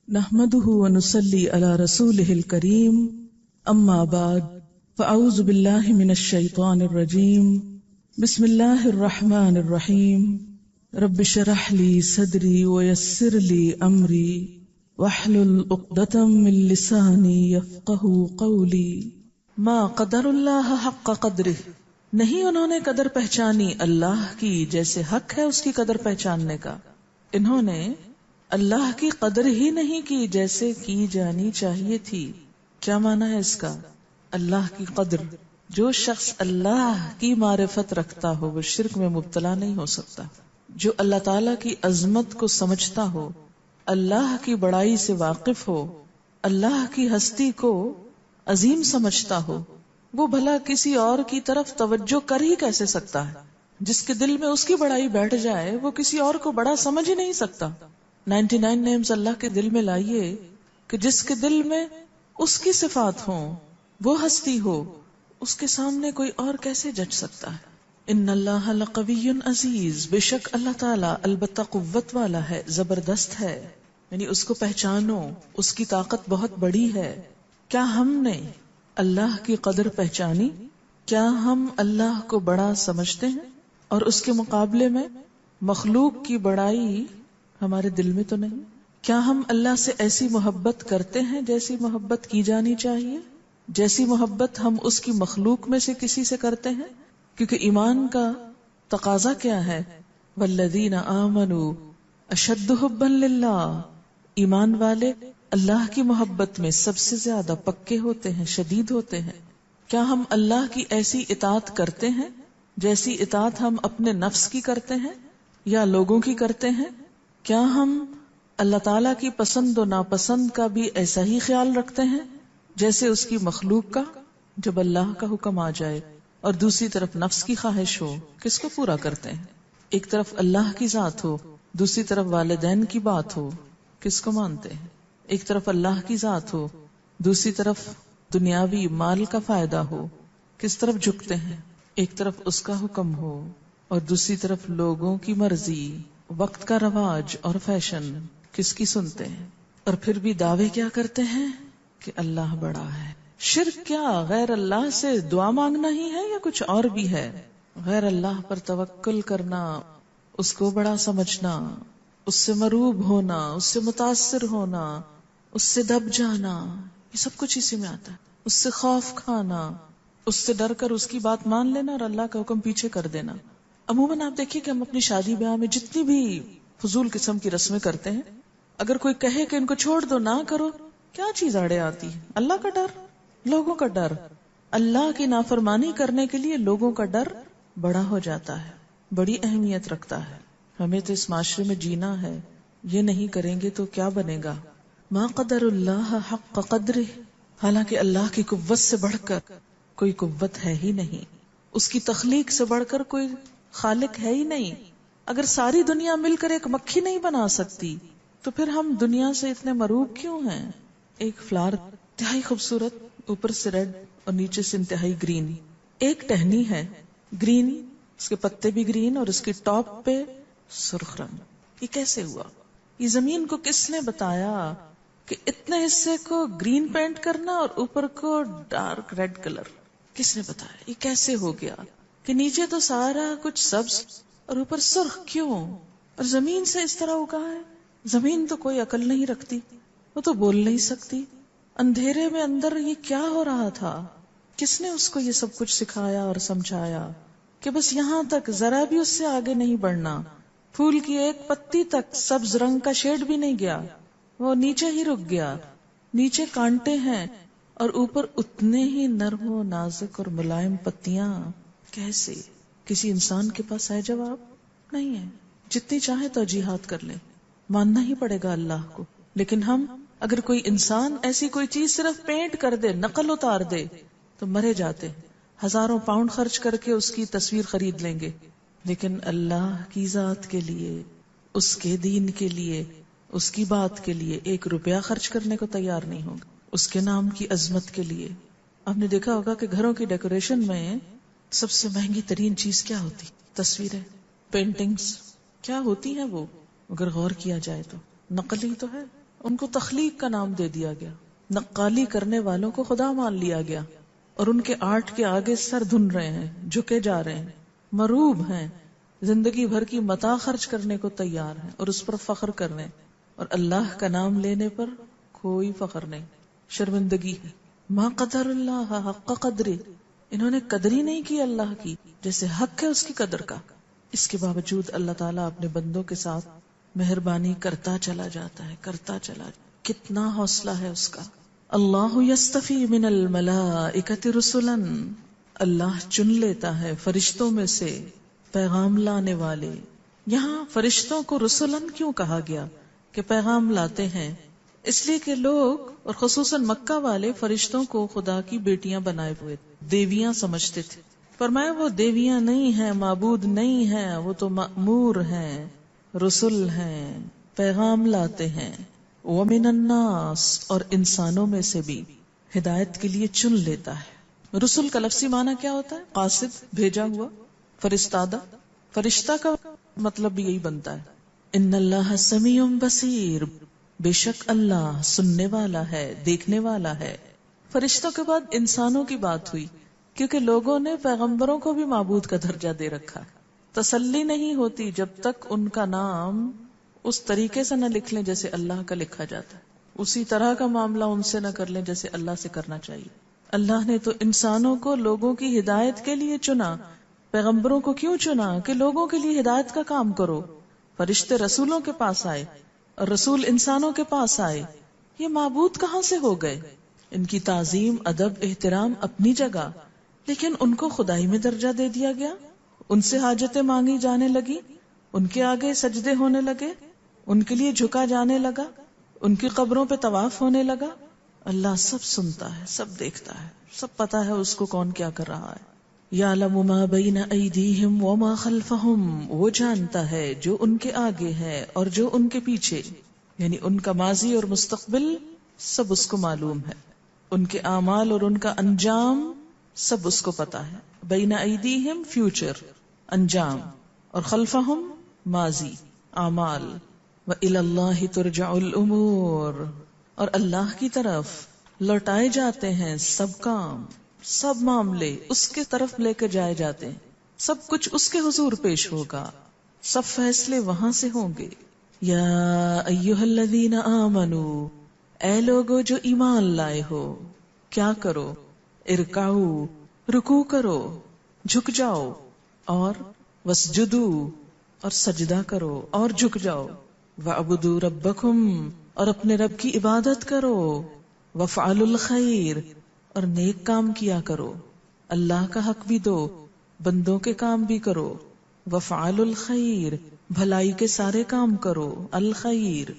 نحمده ونصلي على رسوله الكريم اما بعد فاعوذ بالله من الشيطان الرجيم بسم الله الرحمن الرحيم رب اشرح لي صدري ويسر لي امري واحلل عقدة من لساني يفقهوا قولي ما قدر الله حق قدره، نہیں انہوں نے قدر پہچانی اللہ کی جیسے حق ہے اس کی قدر پہچاننے کا. انہوں نے اللہ کی قدر ہی نہیں کی جیسے کی جانی چاہیے تھی. کیا معنی ہے اس کا؟ اللہ کی قدر. جو شخص اللہ کی معرفت رکھتا ہو وہ شرک میں مبتلا نہیں ہو سکتا. جو اللہ تعالی کی عظمت کو سمجھتا ہو، اللہ کی بڑائی سے واقف ہو، اللہ کی ہستی کو عظیم سمجھتا ہو، وہ بھلا کسی اور کی طرف توجہ کر ہی کیسے سکتا ہے؟ جس کے دل میں اس کی بڑائی بیٹھ جائے وہ کسی اور کو بڑا سمجھ ہی نہیں سکتا. 99 نیمز اللہ کے دل میں لائیے کہ جس کے دل میں اس کی صفات ہوں، وہ ہستی ہو، اس کے سامنے کوئی اور کیسے جج سکتا ہے؟ ان اللہ لقوی عزیز، بے شک اللہ تعالی البتہ قوت والا ہے، زبردست ہے. یعنی اس کو پہچانو، اس کی طاقت بہت بڑی ہے. کیا ہم نے اللہ کی قدر پہچانی؟ کیا ہم اللہ کو بڑا سمجھتے ہیں اور اس کے مقابلے میں مخلوق کی بڑائی ہمارے دل میں تو نہیں؟ کیا ہم اللہ سے ایسی محبت کرتے ہیں جیسی محبت کی جانی چاہیے، جیسی محبت ہم اس کی مخلوق میں سے کسی سے کرتے ہیں؟ کیونکہ ایمان کا تقاضا کیا ہے؟ والذین آمنوا اشد حبا للہ، ایمان والے اللہ کی محبت میں سب سے زیادہ پکے ہوتے ہیں، شدید ہوتے ہیں. کیا ہم اللہ کی ایسی اطاعت کرتے ہیں جیسی اطاعت ہم اپنے نفس کی کرتے ہیں یا لوگوں کی کرتے ہیں؟ کیا ہم اللہ تعالیٰ کی پسند و ناپسند کا بھی ایسا ہی خیال رکھتے ہیں جیسے اس کی مخلوق کا؟ جب اللہ کا حکم آ جائے اور دوسری طرف نفس کی خواہش ہو، کس کو پورا کرتے ہیں؟ ایک طرف اللہ کی ذات ہو، دوسری طرف والدین کی بات ہو، کس کو مانتے ہیں؟ ایک طرف اللہ کی ذات ہو، دوسری طرف دنیاوی مال کا فائدہ ہو، کس طرف جھکتے ہیں؟ ایک طرف اس کا حکم ہو اور دوسری طرف لوگوں کی مرضی، وقت کا رواج اور فیشن، کس کی سنتے ہیں؟ اور پھر بھی دعوے کیا کرتے ہیں کہ اللہ بڑا ہے. شرک کیا غیر اللہ سے دعا مانگنا ہی ہے یا کچھ اور بھی ہے؟ غیر اللہ پر توکل کرنا، اس کو بڑا سمجھنا، اس سے مروب ہونا، اس سے متاثر ہونا، اس سے دب جانا، یہ سب کچھ اسی میں آتا ہے. اس سے خوف کھانا، اس سے ڈر کر اس کی بات مان لینا اور اللہ کا حکم پیچھے کر دینا. عموماً آپ دیکھیے کہ ہم اپنی شادی بیاہ میں جتنی بھی فضول قسم کی رسمیں کرتے ہیں، اگر کوئی کہے کہ ان کو چھوڑ دو، نہ کرو، کیا چیز آڑے آتی ہے؟ اللہ کا ڈر، لوگوں کا ڈر. اللہ کی نافرمانی کرنے کے لیے لوگوں کا ڈر بڑا ہو جاتا ہے، بڑی اہمیت رکھتا ہے. ہمیں تو اس معاشرے میں جینا ہے، یہ نہیں کریں گے تو کیا بنے گا؟ ما قدر اللہ حق قدرہ، حالانکہ اللہ کی قوت سے بڑھ کر کوئی قوت ہے ہی نہیں، اس کی تخلیق سے بڑھ کر کوئی خالق ہے ہی نہیں. اگر ساری دنیا مل کر ایک مکھی نہیں بنا سکتی تو پھر ہم دنیا سے اتنے مروب کیوں ہیں؟ ایک فلاور انتہائی خوبصورت، اوپر سے ریڈ اور نیچے سے انتہائی گرین. ایک ٹہنی ہے گرین، اس کے پتے بھی گرین اور اس کی ٹاپ پہ سرخ رنگ. یہ کیسے ہوا؟ یہ زمین کو کس نے بتایا کہ اتنے حصے کو گرین پینٹ کرنا اور اوپر کو ڈارک ریڈ کلر؟ کس نے بتایا؟ یہ کیسے ہو گیا کہ نیچے تو سارا کچھ سبز اور اوپر سرخ کیوں؟ اور زمین سے اس طرح اگا ہے. زمین تو کوئی عقل نہیں رکھتی، وہ تو بول نہیں سکتی. اندھیرے میں اندر یہ کیا ہو رہا تھا؟ کس نے اس کو یہ سب کچھ سکھایا اور سمجھایا کہ بس یہاں تک، ذرا بھی اس سے آگے نہیں بڑھنا؟ پھول کی ایک پتی تک سبز رنگ کا شیڈ بھی نہیں گیا، وہ نیچے ہی رک گیا. نیچے کانٹے ہیں اور اوپر اتنے ہی نرم و نازک اور ملائم پتیاں. کیسے؟ کسی انسان کے پاس ہے جواب؟ نہیں ہے. جتنی چاہے توجیحات کر لیں، ماننا ہی پڑے گا اللہ کو. لیکن ہم اگر کوئی انسان ایسی کوئی چیز صرف پینٹ کر دے، نقل اتار دے، تو مرے جاتے ہیں. ہزاروں پاؤنڈ خرچ کر کے اس کی تصویر خرید لیں گے، لیکن اللہ کی ذات کے لیے، اس کے دین کے لیے، اس کی بات کے لیے 1 روپیہ خرچ کرنے کو تیار نہیں ہوگا. اس کے نام کی عظمت کے لیے. آپ نے دیکھا ہوگا کہ گھروں کی ڈیکوریشن میں سب سے مہنگی ترین چیز کیا ہوتی؟ تصویریں، پینٹنگز. کیا ہوتی ہیں وہ؟ اگر غور کیا جائے تو نقل ہی تو ہے. ان کو تخلیق کا نام دے دیا گیا. نقالی کرنے والوں کو خدا مان لیا گیا اور ان کے آرٹ کے آگے سر دھن رہے ہیں، جھکے جا رہے ہیں، مروب ہیں، زندگی بھر کی متاع خرچ کرنے کو تیار ہیں اور اس پر فخر کر رہے ہیں. اور اللہ کا نام لینے پر کوئی فخر نہیں، شرمندگی ہے. ما قدر اللہ حق قدر، انہوں نے قدر ہی نہیں کی اللہ کی جیسے حق ہے اس کی قدر کا. اس کے باوجود اللہ تعالیٰ اپنے بندوں کے ساتھ مہربانی کرتا چلا جاتا ہے، کرتا چلا جاتا. کتنا حوصلہ ہے اس کا. اللہ یستفی من الملائکۃ رسلا، اللہ چن لیتا ہے فرشتوں میں سے پیغام لانے والے. یہاں فرشتوں کو رسولن کیوں کہا گیا کہ پیغام لاتے ہیں؟ اس لیے کہ لوگ اور خصوصاً مکہ والے فرشتوں کو خدا کی بیٹیاں بنائے ہوئے دیویاں سمجھتے تھے. فرمایا وہ دیویاں نہیں ہیں، معبود نہیں ہیں، وہ تو مأمور ہیں، رسول ہیں، پیغام لاتے ہیں. ومن الناس، اور انسانوں میں سے بھی ہدایت کے لیے چن لیتا ہے. رسول کا لفظی معنی کیا ہوتا ہے؟ قاصد، بھیجا ہوا، فرستادہ. فرشتہ کا مطلب بھی یہی بنتا ہے. ان اللہ سمیع بصیر، بے شک اللہ سننے والا ہے، دیکھنے والا ہے. فرشتوں کے بعد انسانوں کی بات ہوئی کیونکہ لوگوں نے پیغمبروں کو بھی معبود کا درجہ دے رکھا. تسلی نہیں ہوتی جب تک ان کا نام اس طریقے سے نہ لکھ لیں جیسے اللہ کا لکھا جاتا ہے، اسی طرح کا معاملہ ان سے نہ کر لیں جیسے اللہ سے کرنا چاہیے. اللہ نے تو انسانوں کو لوگوں کی ہدایت کے لیے چنا. پیغمبروں کو کیوں چنا؟ کہ لوگوں کے لیے ہدایت کا کام کرو. فرشتے رسولوں کے پاس آئے اور رسول انسانوں کے پاس آئے. یہ معبود کہاں سے ہو گئے؟ ان کی تعظیم، ادب، احترام اپنی جگہ، لیکن ان کو خدائی میں درجہ دے دیا گیا. ان سے حاجتیں مانگی جانے لگی، ان کے آگے سجدے ہونے لگے، ان کے لیے جھکا جانے لگا، ان کی قبروں پہ طواف ہونے لگا. اللہ سب سنتا ہے، سب دیکھتا ہے، سب پتا ہے اس کو کون کیا کر رہا ہے. یعلم ما بین ایدیہم وما خلفہم، وہ جانتا ہے جو ان کے آگے ہے اور جو ان کے پیچھے، یعنی ان کا ماضی اور مستقبل سب اس کو معلوم ہے. ان کے اعمال اور ان کا انجام سب اس کو پتا ہے. بین ایدیہم فیوچر، انجام، اور خلفہم ماضی، اعمال. وَإِلَى اللَّهِ تُرْجَعُ الْأُمُورِ، اور اللہ کی طرف لوٹائے جاتے ہیں سب کام، سب معاملے اس کے طرف لے کے جائے جاتے ہیں. سب کچھ اس کے حضور پیش ہوگا، سب فیصلے وہاں سے ہوں گے. یا ایھا الذین آمنوا، اے لوگو جو ایمان لائے ہو، کیا کرو؟ ارکعوا، رکوع کرو، جھک جاؤ، اور واسجدوا، اور سجدہ کرو اور جھک جاؤ. وَاعْبُدُوا رَبَّكُمْ، اور اپنے رب کی عبادت کرو. وَافْعَلُوا الْخَيْرَ، اور نیک کام کیا کرو. اللہ کا حق بھی دو، بندوں کے کام بھی کرو. وَافْعَلُوا الْخَيْرَ، بھلائی کے سارے کام کرو. الخیر،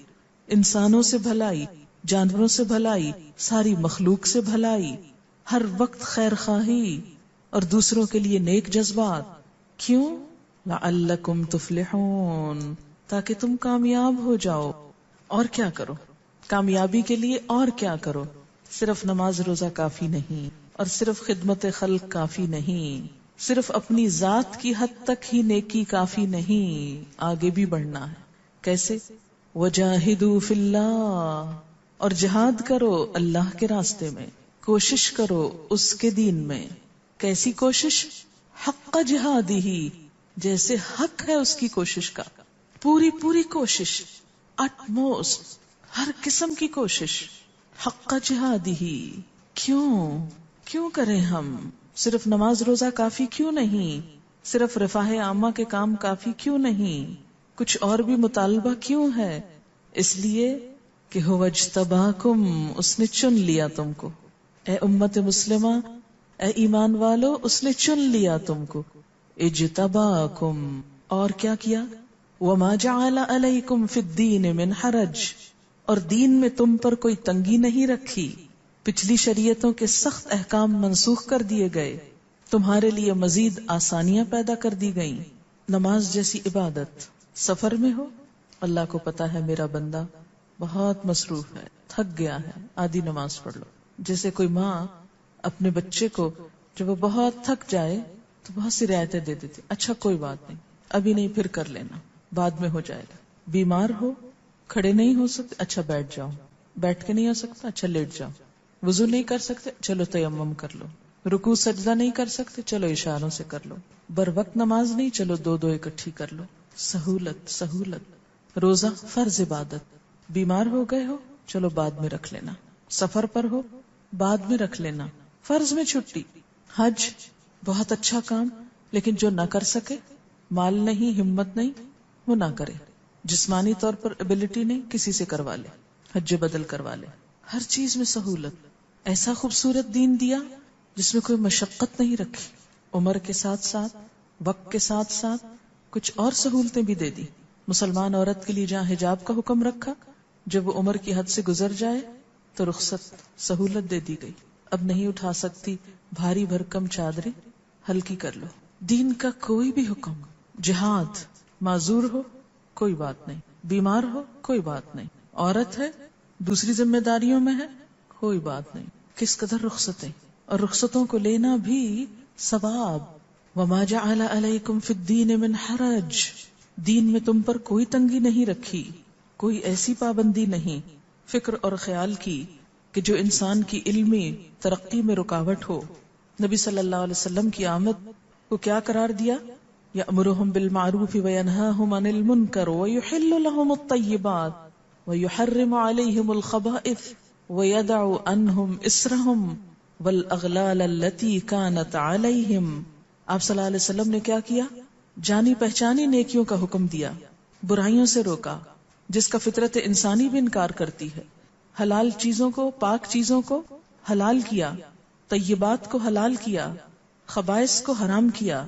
انسانوں سے بھلائی، جانوروں سے بھلائی، ساری مخلوق سے بھلائی، ہر وقت خیر خواہی اور دوسروں کے لیے نیک جذبات. کیوں؟ لعلکم تفلحون، تاکہ تم کامیاب ہو جاؤ. اور کیا کرو؟ کامیابی کے لیے اور کیا کرو؟ صرف نماز روزہ کافی نہیں، اور صرف خدمت خلق کافی نہیں، صرف اپنی ذات کی حد تک ہی نیکی کافی نہیں، آگے بھی بڑھنا ہے. کیسے؟ وجاہدوا فی اللہ، اور جہاد کرو اللہ کے راستے میں، کوشش کرو اس کے دین میں. کیسی کوشش؟ حق جہادہ، جیسے حق ہے اس کی کوشش کا، پوری پوری کوشش، اٹموسٹ، ہر قسم کی کوشش. حق جہادہ. کیوں کریں ہم؟ صرف نماز روزہ کافی کیوں نہیں؟ صرف رفاہ عامہ کے کام کافی کیوں نہیں؟ کچھ اور بھی مطالبہ کیوں ہے؟ اس لیے کہ هو اجتباکم، اس نے چن لیا تم کو. اے امت مسلمہ، اے ایمان والو، اس نے چن لیا تم کو. اجتباکم، اور کیا کیا؟ وما جعل علیکم فی الدین من حرج، اور دین میں تم پر کوئی تنگی نہیں رکھی. پچھلی شریعتوں کے سخت احکام منسوخ کر دیے گئے، تمہارے لیے مزید آسانیاں پیدا کر دی گئیں. نماز جیسی عبادت، سفر میں ہو، اللہ کو پتا ہے میرا بندہ بہت مصروف ہے، تھک گیا ہے، آدھی نماز پڑھ لو. جیسے کوئی ماں اپنے بچے کو جب وہ بہت تھک جائے تو بہت سی رعایتیں دے دیتی، اچھا کوئی بات نہیں، ابھی نہیں، پھر کر لینا، بعد میں ہو جائے گا. بیمار ہو کھڑے نہیں ہو سکتے، اچھا بیٹھ جاؤ. بیٹھ کے نہیں ہو سکتا، اچھا لیٹ جاؤ. وضو نہیں کر سکتے، چلو تیمم کر لو. رکوع سجدہ نہیں کر سکتے، چلو اشاروں سے کر لو. بر وقت نماز نہیں، چلو دو دو اکٹھی کر لو. سہولت سہولت. روزہ فرض عبادت. بیمار ہو گئے ہو، چلو بعد میں رکھ لینا. سفر پر ہو، بعد میں رکھ لینا. فرض میں چھٹی. حج بہت اچھا کام، لیکن جو نہ کر سکے، مال نہیں، ہمت نہیں، وہ نہ کرے. جسمانی طور پر ایبلٹی نہیں، کسی سے کروا لے، حج بدل کروا لے. ہر چیز میں سہولت. ایسا خوبصورت دین دیا جس میں کوئی مشقت نہیں رکھی. عمر کے ساتھ ساتھ، وقت کے ساتھ ساتھ کچھ اور سہولتیں بھی دے دی. مسلمان عورت کے لیے جہاں حجاب کا حکم رکھا، جب وہ عمر کی حد سے گزر جائے تو رخصت، سہولت دے دی گئی. اب نہیں اٹھا سکتی بھاری بھرکم چادریں، ہلکی کر لو. دین کا کوئی بھی حکم. جہاد، معذور ہو کوئی بات نہیں، بیمار ہو کوئی بات نہیں، عورت ہے دوسری ذمہ داریوں میں ہے کوئی بات نہیں. کس قدر رخصتیں، اور رخصتوں کو لینا بھی ثواب. وما جعل علیکم فی الدین من حرج. دین میں تم پر کوئی تنگی نہیں رکھی، کوئی ایسی پابندی نہیں فکر اور خیال کی کہ جو انسان کی علمی ترقی میں رکاوٹ ہو. نبی صلی اللہ علیہ وسلم کی آمد کو کیا قرار دیا؟ یأمرہم بالمعروف وینہاہم عن المنکر ویحل لہم الطیبات ویحرم علیہم الخبائث ویدع عنہم اسرہم والاغلال التي كانت علیہم. آپ صلی اللہ علیہ وسلم نے کیا کیا؟ جانی پہچانی نیکیوں کا حکم دیا، برائیوں سے روکا جس کا فطرت انسانی بھی انکار کرتی ہے. حلال چیزوں کو، پاک چیزوں کو حلال کیا، طیبات کو حلال کیا، خبائث کو حرام کیا.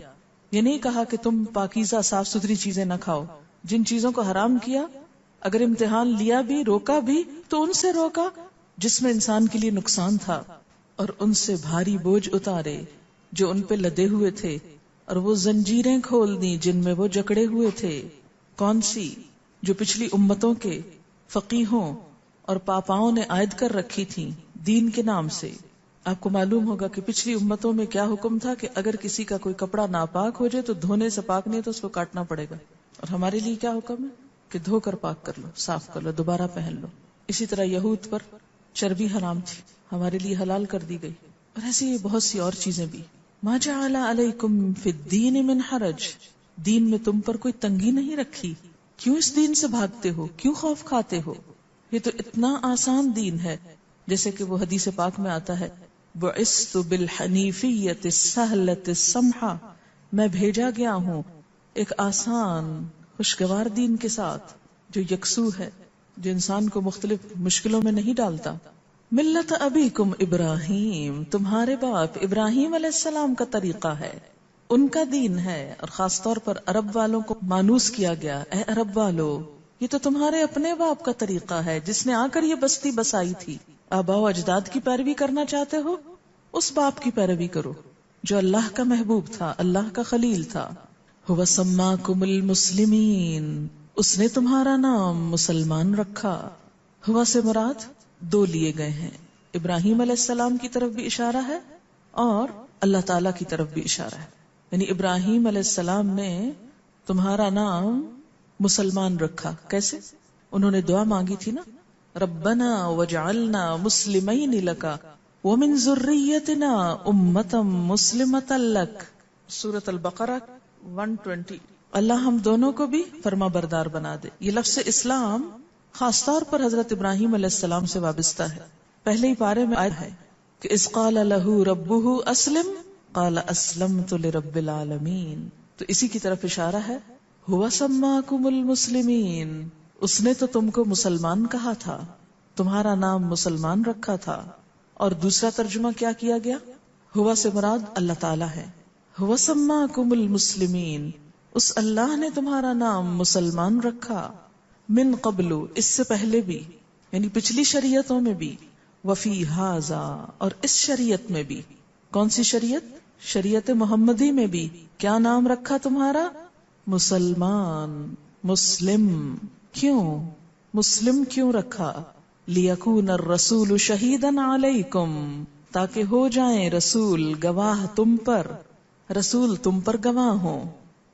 یہ نہیں کہا کہ تم پاکیزہ صاف ستھری چیزیں نہ کھاؤ. جن چیزوں کو حرام کیا، اگر امتحان لیا بھی، روکا بھی، تو ان سے روکا جس میں انسان کے لیے نقصان تھا، اور ان سے بھاری بوجھ اتارے جو ان پہ لدے ہوئے تھے، اور وہ زنجیریں کھول دی جن میں وہ جکڑے ہوئے تھے. کون سی؟ جو پچھلی امتوں کے فقیہوں اور پاپاؤں نے عائد کر رکھی تھی دین کے نام سے. آپ کو معلوم ہوگا کہ پچھلی امتوں میں کیا حکم تھا کہ اگر کسی کا کوئی کپڑا ناپاک ہو جائے تو دھونے سے پاک نہیں تو اس کو کاٹنا پڑے گا. اور ہمارے لیے کیا حکم ہے کہ دھو کر پاک کر لو، صاف کر لو، دوبارہ پہن لو. اسی طرح یہود پر چربی حرام تھی، ہمارے لیے حلال کر دی گئی. اور ایسی بہت سی اور چیزیں بھی. ما جعل علیکم فی الدین من حرج. دین میں تم پر کوئی تنگی نہیں رکھی. کیوں اس دین سے بھاگتے ہو؟ کیوں خوف کھاتے ہو؟ یہ تو اتنا آسان دین ہے. جیسے کہ وہ حدیث پاک میں آتا ہے، بعثت بالحنیفیۃ السہلۃ السمحہ. میں بھیجا گیا ہوں ایک آسان خوشگوار دین کے ساتھ جو یکسو ہے، جو انسان کو مختلف مشکلوں میں نہیں ڈالتا. ملت ابیکم ابراہیم. تمہارے باپ ابراہیم علیہ السلام کا طریقہ ہے، ان کا دین ہے. اور خاص طور پر عرب والوں کو مانوس کیا گیا، اے عرب والو، یہ تو تمہارے اپنے باپ کا طریقہ ہے جس نے آ کر یہ بستی بسائی تھی. آباء و اجداد کی پیروی کرنا چاہتے ہو، اس باپ کی پیروی کرو جو اللہ کا محبوب تھا، اللہ کا خلیل تھا. هو سماکم المسلمین. اس نے تمہارا نام مسلمان رکھا. ہوا سے مراد دو لیے گئے ہیں، ابراہیم علیہ السلام کی طرف بھی اشارہ ہے اور اللہ تعالی کی طرف بھی اشارہ ہے. یعنی ابراہیم علیہ السلام نے تمہارا نام مسلمان رکھا. کیسے؟ انہوں نے دعا مانگی تھی نا، ربنا وجعلنا مسلمین لک ومن ذریتنا امتا مسلمتا لک. سورۃ البقرہ 120. اللہ ہم دونوں کو بھی فرما بردار بنا دے. یہ لفظ اسلام خاص طور پر حضرت ابراہیم علیہ السلام سے وابستہ ہے. پہلے ہی پارے میں آیا ہے کہ اذ قال له ربه اسلم قال اسلمت لرب العالمین. تو اسی کی طرف اشارہ ہے. هو سماکم المسلمین. اس نے تو تم کو مسلمان کہا تھا، تمہارا نام مسلمان رکھا تھا. اور دوسرا ترجمہ کیا کیا گیا؟ ہوا سے مراد اللہ تعالی ہے. هو سماکم المسلمین. اس اللہ نے تمہارا نام مسلمان رکھا. من قبل، اس سے پہلے بھی، یعنی پچھلی شریعتوں میں بھی. وفی ھذا، اور اس شریعت میں بھی. کون سی شریعت؟ شریعت محمدی میں بھی. کیا نام رکھا تمہارا؟ مسلمان، مسلم. کیوں مسلم کیوں رکھا؟ لیکون الرسول شہیدا علیکم، تاکہ ہو جائیں رسول گواہ تم پر، رسول تم پر گواہ ہوں.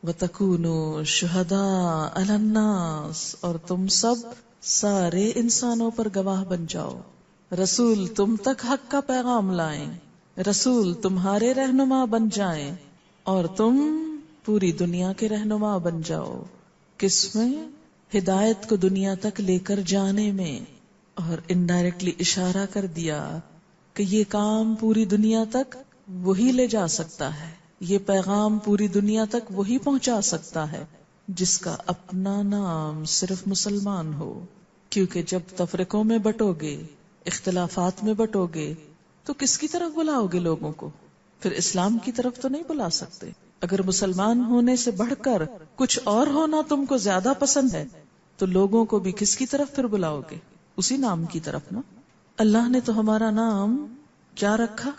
وَتَكُونُوا شُهَدَاءَ عَلَى النَّاسِ، اور تم سب سارے انسانوں پر گواہ بن جاؤ، رسول تم تک حق کا پیغام لائیں، رسول تمہارے رہنما بن جائیں، اور تم پوری دنیا کے رہنما بن جاؤ۔ کس میں؟ ہدایت کو دنیا تک لے کر جانے میں۔ اور انڈائریکٹلی اشارہ کر دیا کہ یہ کام پوری دنیا تک وہی لے جا سکتا ہے، یہ پیغام پوری دنیا تک وہی پہنچا سکتا ہے جس کا اپنا نام صرف مسلمان ہو۔ کیونکہ جب تفرقوں میں بٹو گے، اختلافات میں بٹو گے، تو کس کی طرف بلاؤ گے لوگوں کو؟ پھر اسلام کی طرف تو نہیں بلا سکتے۔ اگر مسلمان ہونے سے بڑھ کر کچھ اور ہونا تم کو زیادہ پسند ہے تو لوگوں کو بھی کس کی طرف پھر بلاؤ گے؟ اسی نام کی طرف نا۔ اللہ نے تو ہمارا نام کیا رکھا؟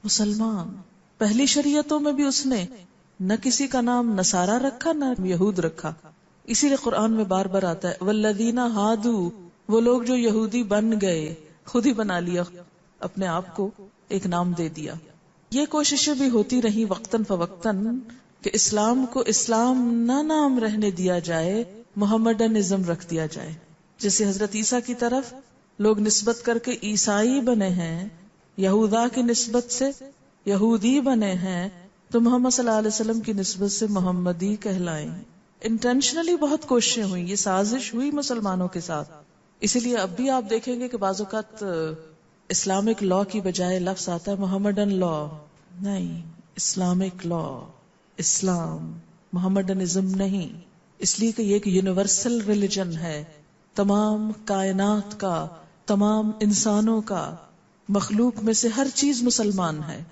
مسلمان۔ پہلی شریعتوں میں بھی اس نے نہ کسی کا نام نصارہ رکھا نہ یہود رکھا۔ اسی لیے قرآن میں بار بار آتا ہے والذین ہادو، وہ لوگ جو یہودی بن گئے، خود ہی بنا لیا اپنے آپ کو، ایک نام دے دیا۔ یہ کوششیں بھی ہوتی رہی وقتاً فوقتاً کہ اسلام کو اسلام نہ نام رہنے دیا جائے، محمڈنزم رکھ دیا جائے۔ جیسے حضرت عیسیٰ کی طرف لوگ نسبت کر کے عیسائی بنے ہیں، یہودا کی نسبت سے یہودی بنے ہیں، تو محمد صلی اللہ علیہ وسلم کی نسبت سے محمدی کہلائیں۔ انٹینشنلی بہت کوششیں ہوئی، یہ سازش ہوئی مسلمانوں کے ساتھ۔ اسی لیے اب بھی آپ دیکھیں گے کہ بعض اوقات اسلامک لا کی بجائے لفظ آتا ہے محمڈن لا، نہیں، اسلامک لا، اسلام، محمڈنزم نہیں، اس لیے کہ یہ ایک یونیورسل ریلیجن ہے، تمام کائنات کا، تمام انسانوں کا، مخلوق میں سے ہر چیز مسلمان ہے،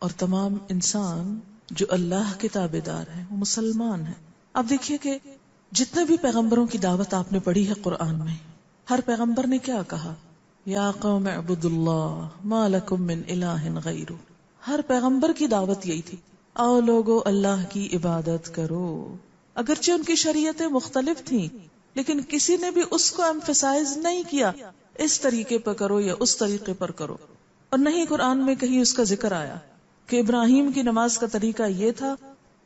اور تمام انسان جو اللہ کے تابع دار ہیں وہ مسلمان ہیں۔ اب دیکھیے کہ جتنے بھی پیغمبروں کی دعوت آپ نے پڑھی ہے قرآن میں، ہر پیغمبر نے کیا کہا؟ یا قوم اعبدوا اللہ ما لکم من الہ غیرہ۔ ہر پیغمبر کی دعوت یہی تھی، آؤ لوگو اللہ کی عبادت کرو۔ اگرچہ ان کی شریعتیں مختلف تھیں لیکن کسی نے بھی اس کو ایمفیسائز نہیں کیا اس طریقے پر کرو یا اس طریقے پر کرو، اور نہیں قرآن میں کہیں اس کا ذکر آیا کہ ابراہیم کی نماز کا طریقہ یہ تھا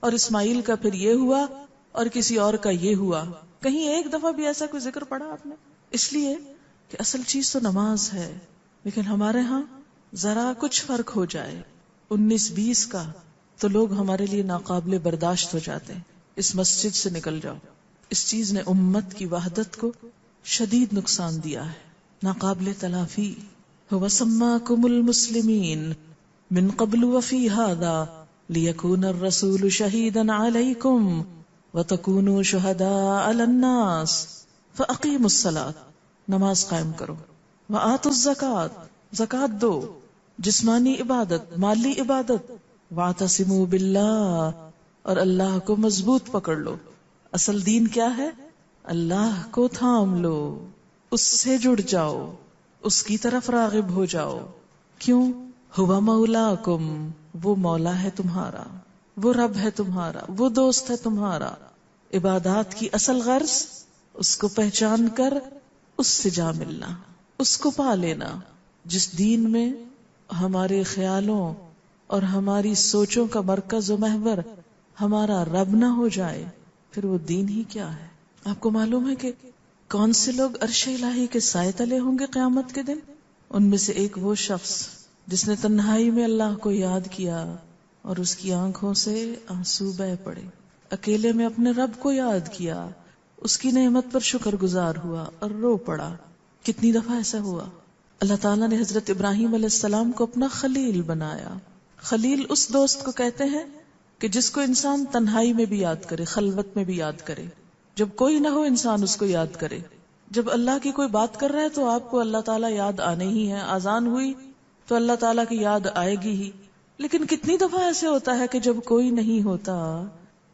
اور اسماعیل کا پھر یہ ہوا اور کسی اور کا یہ ہوا۔ کہیں ایک دفعہ بھی ایسا کوئی ذکر پڑا آپ نے؟ اس لیے کہ اصل چیز تو نماز ہے، لیکن ہمارے ہاں ذرا کچھ فرق ہو جائے 19-20 کا تو لوگ ہمارے لیے ناقابل برداشت ہو جاتے ہیں، اس مسجد سے نکل جاؤ۔ اس چیز نے امت کی وحدت کو شدید نقصان دیا ہے، ناقابل تلافی۔ هو سماکم المسلمین من قبل وفی ھذا لیکون الرسول شہیدا علیکم وتکونوا شہداء علی الناس فاقیموا الصلاۃ، نماز قائم کرو، وآتوا الزکاۃ، زکوٰۃ دو، جسمانی عبادت، مالی عبادت، واعتصموا باللہ، اور اللہ کو مضبوط پکڑ لو۔ اصل دین کیا ہے؟ اللہ کو تھام لو، اس سے جڑ جاؤ، اس کی طرف راغب ہو جاؤ۔ کیوں؟ ہوا مولاکم، وہ مولا ہے تمہارا، وہ رب ہے تمہارا، وہ دوست ہے تمہارا۔ عبادات کی اصل غرض اس کو پہچان کر اس سے جا ملنا، اس کو پا لینا۔ جس دین میں ہمارے خیالوں اور ہماری سوچوں کا مرکز و محور ہمارا رب نہ ہو جائے پھر وہ دین ہی کیا ہے؟ آپ کو معلوم ہے کہ کون سے لوگ عرش الہی کے سائے تلے ہوں گے قیامت کے دن؟ ان میں سے ایک وہ شخص جس نے تنہائی میں اللہ کو یاد کیا اور اس کی آنکھوں سے آنسو بہہ پڑے، اکیلے میں اپنے رب کو یاد کیا، اس کی نعمت پر شکر گزار ہوا اور رو پڑا۔ کتنی دفعہ ایسا ہوا؟ اللہ تعالیٰ نے حضرت ابراہیم علیہ السلام کو اپنا خلیل بنایا۔ خلیل اس دوست کو کہتے ہیں کہ جس کو انسان تنہائی میں بھی یاد کرے، خلوت میں بھی یاد کرے، جب کوئی نہ ہو انسان اس کو یاد کرے۔ جب اللہ کی کوئی بات کر رہا ہے تو آپ کو اللہ تعالیٰ یاد آنے ہی ہے، اذان ہوئی تو اللہ تعالیٰ کی یاد آئے گی ہی۔ لیکن کتنی دفعہ ایسے ہوتا ہے کہ جب کوئی نہیں ہوتا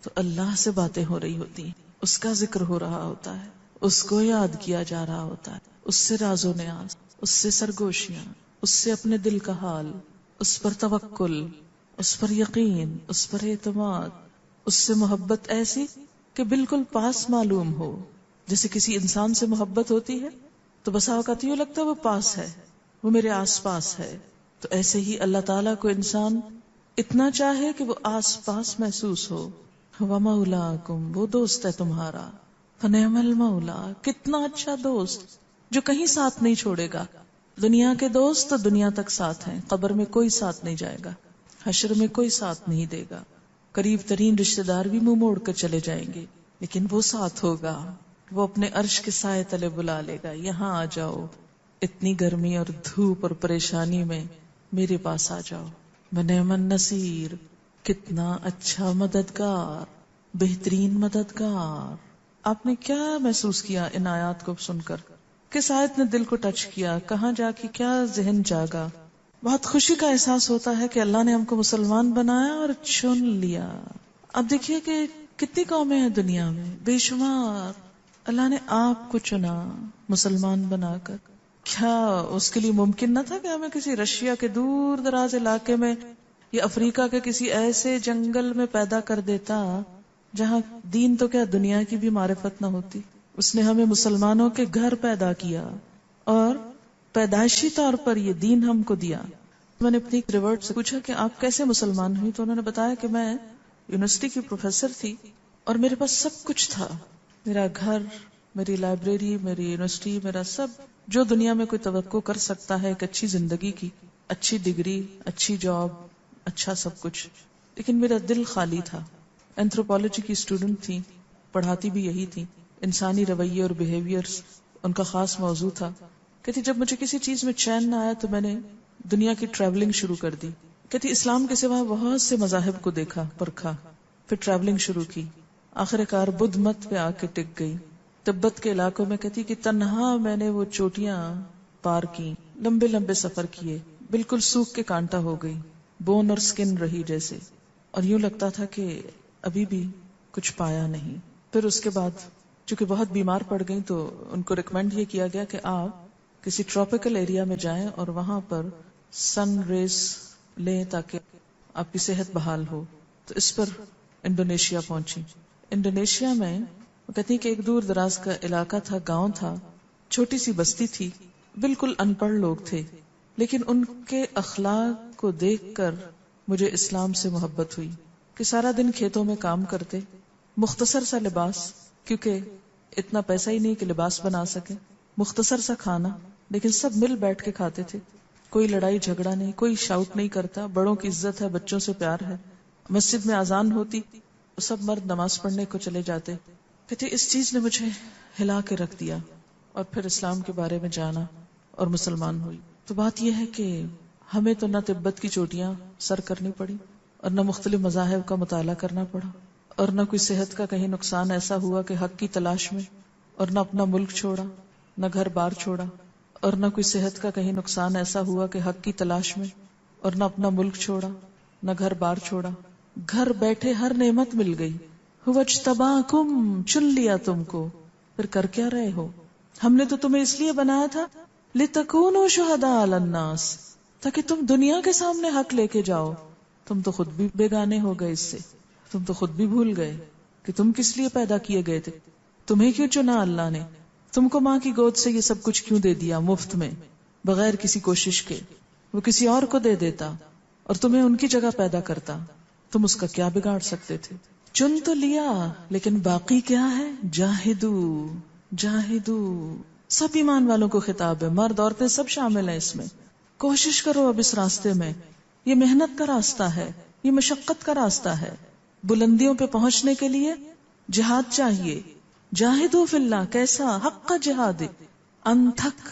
تو اللہ سے باتیں ہو رہی ہوتی ہیں، اس کا ذکر ہو رہا ہوتا ہے، اس کو یاد کیا جا رہا ہوتا ہے، اس سے راز و نیاز، اس سے سرگوشیاں، اس سے اپنے دل کا حال، اس پر توکل، اس پر یقین، اس پر اعتماد، اس سے محبت ایسی کہ بالکل پاس معلوم ہو۔ جیسے کسی انسان سے محبت ہوتی ہے تو بسا اوقات یوں لگتا ہے وہ پاس ہے، وہ میرے آس پاس ہے، تو ایسے ہی اللہ تعالیٰ کو انسان اتنا چاہے کہ وہ آس پاس محسوس ہو۔ وَمَوْلَاكُمْ، وہ دوست ہے تمہارا، فَنِعْمَ الْمَوْلَا، کتنا اچھا دوست، جو کہیں ساتھ نہیں چھوڑے گا. دنیا کے دوست تو دنیا تک ساتھ ہیں، قبر میں کوئی ساتھ نہیں جائے گا، حشر میں کوئی ساتھ نہیں دے گا. قریب ترین رشتہ دار بھی منہ موڑ کر چلے جائیں گے، لیکن وہ ساتھ ہوگا، وہ اپنے عرش کے سائے تلے بلا لے گا، یہاں آ جاؤ، اتنی گرمی اور دھوپ اور پریشانی میں میرے پاس آ جاؤ. بنعم النصیر، کتنا اچھا مددگار، بہترین مددگار. آپ نے کیا محسوس کیا ان آیات کو سن کر؟ کس آیت نے دل کو ٹچ کیا؟ کہاں جا کے کیا ذہن جاگا؟ بہت خوشی کا احساس ہوتا ہے کہ اللہ نے ہم کو مسلمان بنایا اور چن لیا. اب دیکھیے کہ کتنی قومیں ہیں دنیا میں، بے شمار. اللہ نے آپ کو چنا مسلمان بنا کر. کیا اس کے لیے ممکن نہ تھا کہ ہمیں کسی رشیا کے دور دراز علاقے میں یا افریقہ کے کسی ایسے جنگل میں پیدا کر دیتا جہاں دین تو کیا دنیا کی بھی معرفت نہ ہوتی؟ اس نے ہمیں مسلمانوں کے گھر پیدا کیا اور پیدائشی طور پر یہ دین ہم کو دیا. میں نے اپنی ریورٹ سے پوچھا کہ آپ کیسے مسلمان ہوئی، تو انہوں نے بتایا کہ میں یونیورسٹی کی پروفیسر تھی اور میرے پاس سب کچھ تھا، میرا گھر، میری لائبریری، میری یونیورسٹی، میرا سب جو دنیا میں کوئی توقع کر سکتا ہے، ایک اچھی زندگی کی، اچھی ڈگری، اچھی جاب، اچھا سب کچھ. لیکن میرا دل خالی تھا. اینتھروپالوجی کی اسٹوڈنٹ تھی، پڑھاتی بھی یہی تھی. انسانی رویے اور بیہیویئرز ان کا خاص موضوع تھا. کہتی جب مجھے کسی چیز میں چین نہ آیا تو میں نے دنیا کی ٹریولنگ شروع کر دی. کہتی اسلام کے سوا بہت سے مذاہب کو دیکھا، پرکھا، پھر ٹریولنگ شروع کی. آخر کار بدھ مت پہ آ کے ٹک گئی. تبت کے علاقوں میں کہتی کہ تنہا میں نے وہ چوٹیاں پار کی، لمبے لمبے سفر کیے، بالکل سوکھ کے کانٹا ہو گئی، بون اور سکن رہی جیسے، اور یوں لگتا تھا کہ ابھی بھی کچھ پایا نہیں. پھر اس کے بعد چونکہ بہت بیمار پڑ گئی تو ان کو ریکمینڈ یہ کیا گیا کہ آپ کسی ٹراپیکل ایریا میں جائیں اور وہاں پر سن ریز لیں تاکہ آپ کی صحت بحال ہو. تو اس پر انڈونیشیا پہنچی. انڈونیشیا میں وہ کہتی کہ ایک دور دراز کا علاقہ تھا، گاؤں تھا، چھوٹی سی بستی تھی، بالکل ان پڑھ لوگ تھے، لیکن ان کے اخلاق کو دیکھ کر مجھے اسلام سے محبت ہوئی. کہ سارا دن کھیتوں میں کام کرتے، مختصر سا لباس، کیونکہ اتنا پیسہ ہی نہیں کہ لباس بنا سکے، مختصر سا کھانا، لیکن سب مل بیٹھ کے کھاتے تھے. کوئی لڑائی جھگڑا نہیں، کوئی شاؤٹ نہیں کرتا، بڑوں کی عزت ہے، بچوں سے پیار ہے. مسجد میں اذان ہوتی، سب مرد نماز پڑھنے کو چلے جاتے. کہتے اس چیز نے مجھے ہلا کے رکھ دیا اور پھر اسلام کے بارے میں جانا اور مسلمان ہوئی. تو بات یہ ہے کہ ہمیں تو نہ تبت کی چوٹیاں سر کرنی پڑی اور نہ مختلف مذاہب کا مطالعہ کرنا پڑا اور نہ کوئی صحت کا کہیں نقصان ایسا ہوا کہ حق کی تلاش میں، اور نہ اپنا ملک چھوڑا، نہ گھر بار چھوڑا، اور نہ کوئی صحت کا کہیں نقصان ایسا ہوا کہ حق کی تلاش میں، اور نہ اپنا ملک چھوڑا، نہ گھر بار چھوڑا. گھر بیٹھے ہر نعمت مل گئی. هو اجتباکم، چن لیا تم کو، پھر کر کیا رہے ہو؟ ہم نے تو تمہیں اس لیے بنایا تھا لتکونوا شہداء علی الناس، تاکہ تم دنیا کے سامنے حق لے کے جاؤ. تم تو خود بھی بیگانے ہو گئے اس سے، تم تو خود بھی بھول گئے کہ تم کس لیے پیدا کیے گئے تھے. تمہیں کیوں چنا اللہ نے؟ تم کو ماں کی گود سے یہ سب کچھ کیوں دے دیا مفت میں، بغیر کسی کوشش کے؟ وہ کسی اور کو دے دیتا اور تمہیں ان کی جگہ پیدا کرتا، تم اس کا کیا بگاڑ سکتے تھے؟ چن تو لیا، لیکن باقی کیا ہے؟ جاہدو، جاہدو. سب ایمان والوں کو خطاب ہے، مرد عورتیں سب شامل ہیں اس میں. کوشش کرو اب اس راستے میں. یہ محنت کا راستہ ہے، یہ مشقت کا راستہ ہے. بلندیوں پہ پہنچنے کے لیے جہاد چاہیے. جاہدو فی اللہ، کیسا؟ حق کا جہاد. انتھک،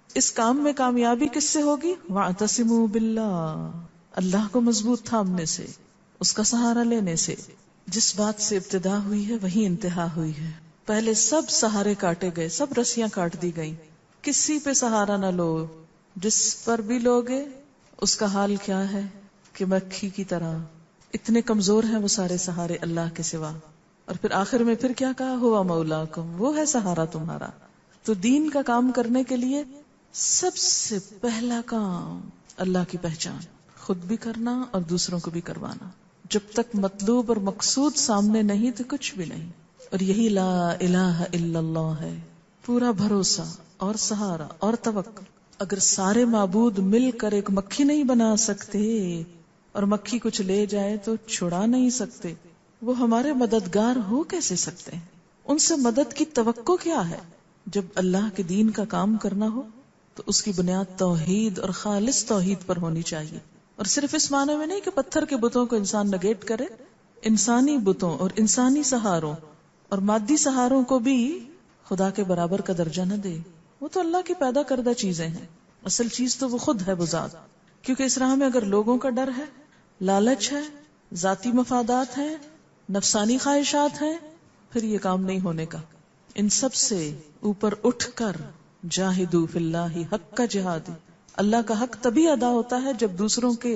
اس کام میں کامیابی کس سے ہوگی؟ واعتصموا باللہ، اللہ کو مضبوط تھامنے سے، اس کا سہارا لینے سے. جس بات سے ابتدا ہوئی ہے وہی انتہا ہوئی ہے. پہلے سب سہارے کاٹے گئے، سب رسیاں کاٹ دی گئیں. کسی پہ سہارا نہ لو، جس پر بھی لوگے اس کا حال کیا ہے کہ مکھی کی طرح. اتنے کمزور ہیں وہ سارے سہارے اللہ کے سوا. اور پھر آخر میں پھر کیا کہا؟ ہوا مولاکم، وہ ہے سہارا تمہارا. تو دین کا کام کرنے کے لیے سب سے پہلا کام اللہ کی پہچان، خود بھی کرنا اور دوسروں کو بھی کروانا. جب تک مطلوب اور مقصود سامنے نہیں تو کچھ بھی نہیں. اور یہی لا الہ الا اللہ ہے، پورا بھروسہ اور سہارا اور توکل. اگر سارے معبود مل کر ایک مکھی نہیں بنا سکتے اور مکھی کچھ لے جائے تو چھڑا نہیں سکتے، وہ ہمارے مددگار ہو کیسے سکتے ہیں؟ ان سے مدد کی توقع کیا ہے؟ جب اللہ کے دین کا کام کرنا ہو تو اس کی بنیاد توحید اور خالص توحید پر ہونی چاہیے، اور صرف اس معنی میں نہیں کہ پتھر کے بتوں کو انسان نگیٹ کرے، انسانی بتوں اور انسانی سہاروں اور مادی سہاروں کو بھی خدا کے برابر کا درجہ نہ دے. وہ تو اللہ کی پیدا کردہ چیزیں ہیں، اصل چیز تو وہ خود ہے، وہ ذات. کیونکہ اس راہ میں اگر لوگوں کا ڈر ہے، لالچ ہے، ذاتی مفادات ہیں، نفسانی خواہشات ہیں، پھر یہ کام نہیں ہونے کا. ان سب سے اوپر اٹھ کر جاہدوا فی اللہ حق کا جہاد. اللہ کا حق تبھی ادا ہوتا ہے جب دوسروں کے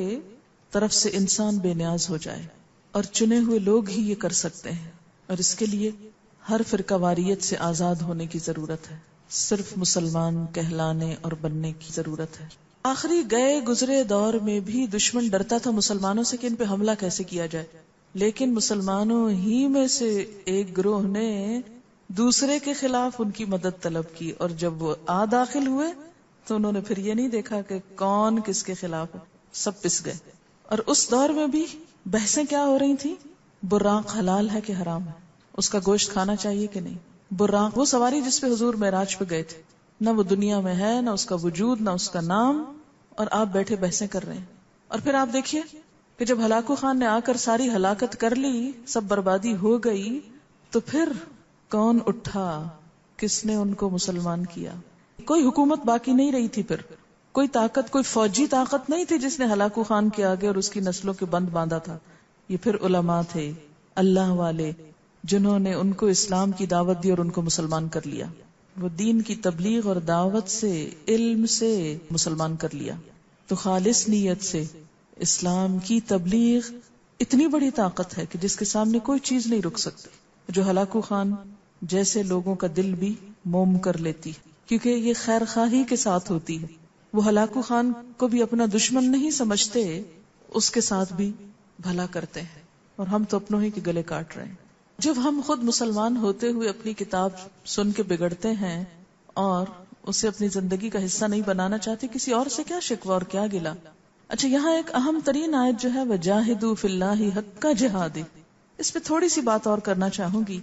طرف سے انسان بے نیاز ہو جائے، اور چنے ہوئے لوگ ہی یہ کر سکتے ہیں. اور اس کے لیے ہر فرقہ واریت سے آزاد ہونے کی ضرورت ہے، صرف مسلمان کہلانے اور بننے کی ضرورت ہے. آخری گئے گزرے دور میں بھی دشمن ڈرتا تھا مسلمانوں سے کہ ان پہ حملہ کیسے کیا جائے، لیکن مسلمانوں ہی میں سے ایک گروہ نے دوسرے کے خلاف ان کی مدد طلب کی، اور جب وہ داخل ہوئے تو انہوں نے پھر یہ نہیں دیکھا کہ کون کس کے خلاف ہے، سب پس گئے. اور اس دور میں بھی بحثیں کیا ہو رہی تھی؟ براق حلال ہے کہ حرام ہے، اس کا گوشت کھانا چاہیے کہ نہیں. براق وہ سواری جس پہ حضور معراج پہ گئے تھے، نہ وہ دنیا میں ہے، نہ اس کا وجود، نہ اس کا نام، اور آپ بیٹھے بحثیں کر رہے ہیں. اور پھر آپ دیکھیے کہ جب ہلاکو خان نے آ کر ساری ہلاکت کر لی، سب بربادی ہو گئی، تو پھر کون اٹھا، کس نے ان کو مسلمان کیا؟ کوئی حکومت باقی نہیں رہی تھی، پھر کوئی طاقت، کوئی فوجی طاقت نہیں تھی جس نے ہلاکو خان کے آگے اور اس کی نسلوں کے بند باندھا تھا. یہ پھر علماء تھے، اللہ والے، جنہوں نے ان کو اسلام کی دعوت دی اور ان کو مسلمان کر لیا. وہ دین کی تبلیغ اور دعوت سے، علم سے مسلمان کر لیا. تو خالص نیت سے اسلام کی تبلیغ اتنی بڑی طاقت ہے کہ جس کے سامنے کوئی چیز نہیں رک سکتی، جو ہلاکو خان جیسے لوگوں کا دل بھی موم کر لیتی، کیونکہ یہ خیر خواہی کے ساتھ ہوتی ہے. وہ ہلاکو خان کو بھی اپنا دشمن نہیں سمجھتے، اس کے ساتھ بھی بھلا کرتے ہیں، اور ہم تو اپنوں ہی کے گلے کاٹ رہے ہیں. جب ہم خود مسلمان ہوتے ہوئے اپنی کتاب سن کے بگڑتے ہیں اور اسے اپنی زندگی کا حصہ نہیں بنانا چاہتے، کسی اور سے کیا شکوہ اور کیا گلہ. اچھا، یہاں ایک اہم ترین آیت جو ہے وَجَاهِدُوا فِي اللَّهِ حَقَّ جِهَادِهِ، اس پہ تھوڑی سی بات اور کرنا چاہوں گی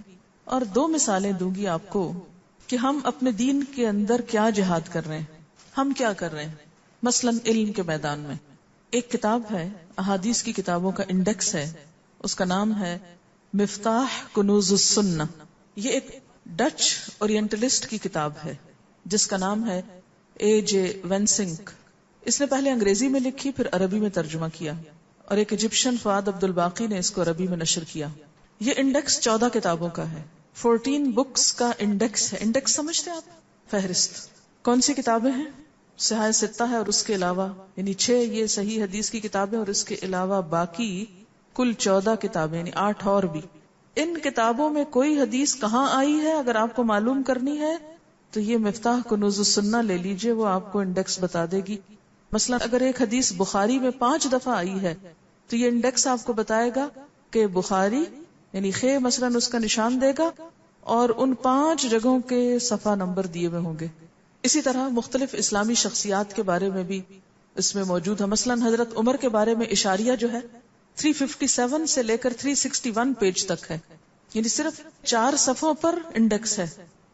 اور دو مثالیں دوں گی آپ کو کہ ہم اپنے دین کے اندر کیا جہاد کر رہے ہیں، ہم کیا کر رہے ہیں. مثلا علم کے میدان میں ایک کتاب ہے، احادیث کی کتابوں کا انڈیکس ہے، اس کا نام ہے مفتاح کنوز السنہ. یہ ایک ڈچ اورینٹلسٹ کی کتاب ہے جس کا نام ہے A.J. وینسنک. اس نے پہلے انگریزی میں لکھی، پھر عربی میں ترجمہ کیا، اور ایک ایجپشن فؤاد عبد الباقی نے اس کو عربی میں نشر کیا. یہ انڈیکس 14 کتابوں کا ہے، 14 بکس کا انڈیکس ہے. انڈیکس سمجھتے ہیں آپ؟ فہرست. کون سی کتابیں ہیں؟ صحاح ستہ ہے، اور اس کے علاوہ یعنی 6 یہ صحیح حدیث کی کتابیں، اور اس کے علاوہ باقی کل 14 کتابیں، یعنی 8 اور بھی. ان کتابوں میں کوئی حدیث کہاں آئی ہے اگر آپ کو معلوم کرنی ہے تو یہ مفتاح کنوز السنہ لے لیجئے، وہ آپ کو انڈیکس بتا دے گی. مثلا اگر ایک حدیث بخاری میں 5 دفعہ آئی ہے تو یہ انڈیکس آپ کو بتائے گا کہ بخاری یعنی خے مثلا اس کا نشان دے گا، اور ان 5 جگہوں کے صفحہ نمبر دیے ہوئے ہوں گے. اسی طرح مختلف اسلامی شخصیات کے بارے میں بھی اس میں موجود ہے. مثلا حضرت عمر کے بارے میں اشاریہ جو ہے 357 سے لے کر 361 پیج تک ہے، یعنی صرف 4 صفحوں پر انڈیکس ہے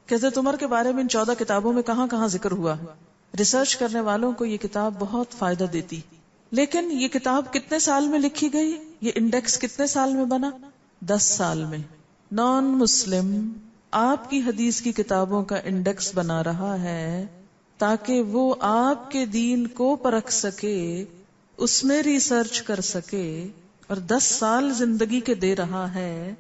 کہ حضرت عمر کے بارے میں ان 14 کتابوں میں کہاں کہاں ذکر ہوا ہے. ریسرچ کرنے والوں کو یہ کتاب بہت فائدہ دیتی. لیکن یہ کتاب کتنے سال میں لکھی گئی؟ یہ انڈیکس کتنے سال میں بنا؟ 10 سال میں. نان مسلم آپ کی حدیث کی کتابوں کا انڈیکس بنا رہا ہے تاکہ وہ آپ کے دین کو پرکھ سکے، اس میں ریسرچ کر سکے، اور 10 سال زندگی کے دے رہا ہے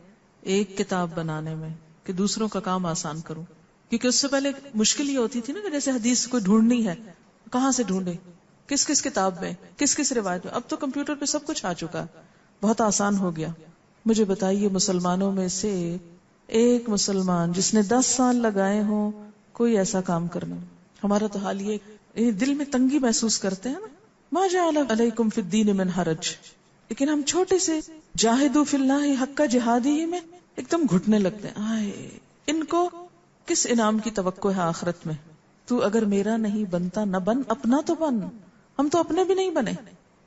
ایک کتاب بنانے میں کہ دوسروں کا کام آسان کروں. کیونکہ اس سے پہلے مشکل یہ ہوتی تھی نا کہ جیسے حدیث کو ڈھونڈنی ہے، کہاں سے ڈھونڈے، کس کس کتاب میں، کس کس روایت میں. اب تو کمپیوٹر پہ سب کچھ آ چکا، بہت آسان ہو گیا. مجھے بتائیے مسلمانوں میں سے ایک مسلمان جس نے 10 سال لگائے ہوں کوئی ایسا کام کرنا. ہمارا تو حال یہ دل میں تنگی محسوس کرتے ہیں نا، ما جعل علیکم فی الدین من حرج، لیکن ہم چھوٹے سے جاہدوا فی اللہ حق جہادہ میں ایک دم گھٹنے لگتے ہیں. آئے ان کو کس انعام کی توقع ہے آخرت میں؟ تو اگر میرا نہیں بنتا نہ بن، اپنا تو بن. ہم تو اپنے بھی نہیں بنے،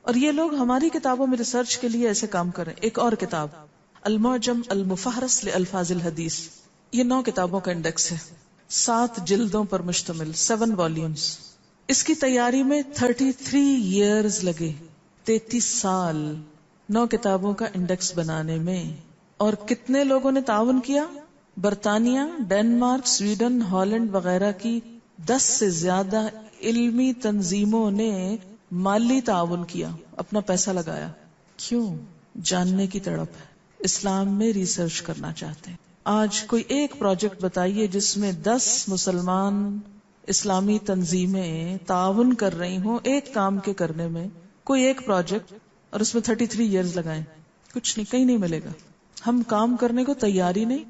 اور یہ لوگ ہماری کتابوں میں ریسرچ کے لیے ایسے کام کریں. ایک اور کتاب المعجم المفہرس لالفاظ الحدیث، یہ 9 کتابوں کا انڈیکس ہے. 7 جلدوں پر مشتمل، 7 والیومز. اس کی تیاری میں 33 ایئرز لگے، 33 سال 9 کتابوں کا انڈیکس بنانے میں. اور کتنے لوگوں نے تعاون کیا؟ برطانیہ، ڈنمارک، سویڈن، ہالینڈ وغیرہ کی 10 سے زیادہ علمی تنظیموں نے مالی تعاون کیا، اپنا پیسہ لگایا. کیوں؟ جاننے کی تڑپ ہے، اسلام میں ریسرچ کرنا چاہتے ہیں. آج کوئی ایک پروجیکٹ بتائیے جس میں 10 مسلمان اسلامی تنظیمیں تعاون کر رہی ہوں ایک کام کے کرنے میں، کوئی ایک پروجیکٹ، اور اس میں 33 ایئرز لگائیں. کچھ نہیں، کہیں نہیں ملے گا. ہم کام کرنے کو تیار ہی نہیں،